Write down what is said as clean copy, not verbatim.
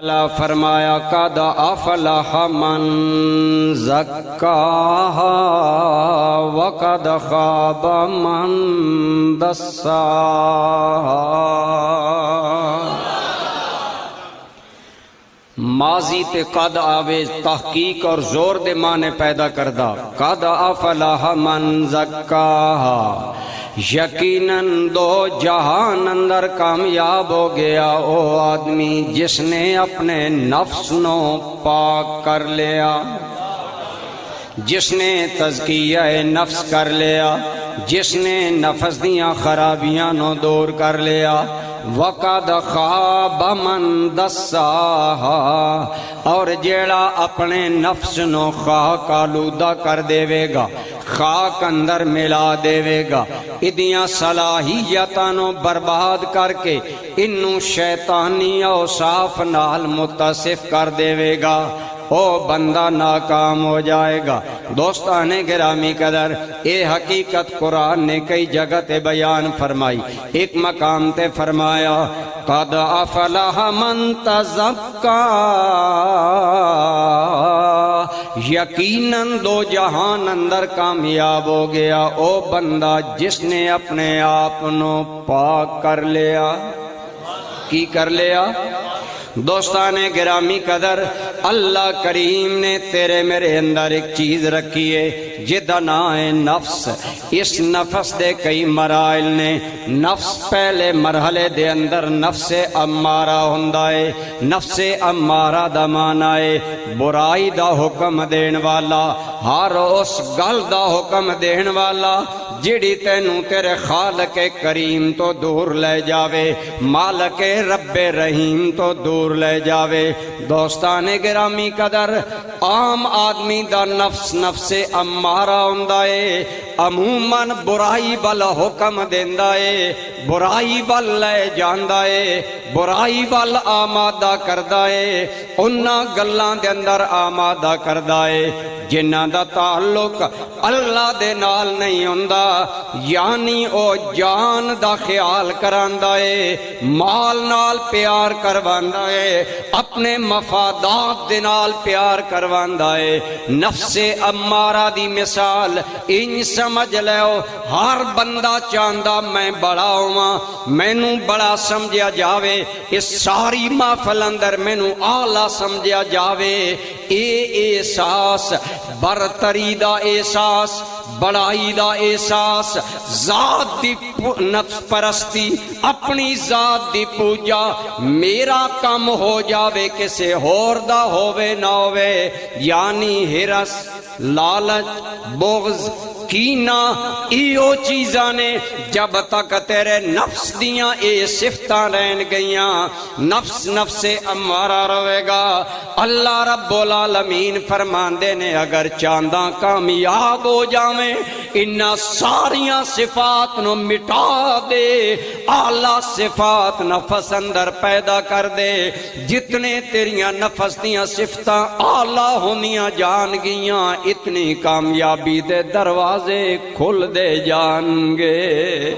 اللہ فرمایا قد افلح من زکاہا وقد خاب من دساہا۔ ماضی تے قد آوے تحقیق اور زور دے معنی پیدا کردہ۔ قد افلح من زکاہا، یقیناً دو جہان اندر کامیاب ہو گیا او آدمی جس نے اپنے نفس نو پاک کر لیا، جس نے تزکیہ نفس کر لیا، جس نے نفس دیاں خرابیاں نو دور کر لیا۔ وَقَدْ خَابَ مَنْ دَسَّاهَا، اور جیڑا اپنے نفس نو خاک آلودہ کر دے گا، خاک اندر ملا دے گا، ادیاں صلاحیتاں نو برباد کر کے انو شیطانی اوصاف نال متصف کر دے گا، او بندہ ناکام ہو جائے گا۔ دوستان گرامی قدر، اے حقیقت قرآن نے کئی جگہ تے بیان فرمائی۔ ایک مقام تے فرمایا قد افلح من تزکا، یقیناً دو جہان اندر کامیاب ہو گیا او بندہ جس نے اپنے آپ نو پاک کر لیا۔ کی کر لیا؟ دوستان گرامی قدر، اللہ کریم نے تیرے میرے اندر ایک چیز رکھی ہے جدا نام ہے نفس۔ اس نفس دے کئی مراحل نے۔ نفس پہلے مرحلے دے اندر نفس امارہ ہوندا ہے۔ نفس امارہ دا معنی ہے برائی دا حکم دین والا، ہر اس گل دا حکم دین والا جڑی تینوں تیرے خالق کریم تو دور لے جاوے، مالک رب رحیم تو دور لے جاوے۔ دوستان گرامی قدر، عام آدمی دا نفس امارہ ہوندا ہے، عموماً برائی والا حکم دیندا ہے، برائی وال لے جاندا ہے، برائی وال آمادہ کردا ہے، انہاں گلاں دے اندر آمادہ کردا ہے جنہاں دا تعلق اللہ دے نال نہیں ہوندا، یعنی او جان دا خیال کراندا ہے، مال نال پیار کرواندا ہے، اپنے مفادات دے نال پیار کرواندا ہے۔ نفس امارہ دی مثال انج سمجھ لیو، ہر بندہ چاہندا میں بڑا ہواں، مینوں بڑا سمجھیا جاوے، اس ساری محفل اندر مینوں اعلیٰ سمجھیا جاوے۔ اے احساس برتری دا احساس، بڑائی دا احساس، ذات دی نفس پرستی، اپنی ذات دی پوجا، میرا کم ہو جاوے کسے ہور دا ہووے نہ ہووے، یعنی ہرس، لالچ، بغض، کینہ، ایو چیزاں نے جب تک تیرے نفس دیاں اے صفتاں رہن گئیاں، نفس امارہ رہے گا۔ اللہ رب العالمین فرماندے نے اگر چانداں کامیاب ہو جاویں انہاں ساریاں صفات نو مٹا دے، اعلیٰ صفات نفس اندر پیدا کر دے، جتنے تیریاں نفس دیاں صفتاں اعلیٰ ہونیاں جان گیاں اتنی کامیابی دے دروازے کھل دے جان گے۔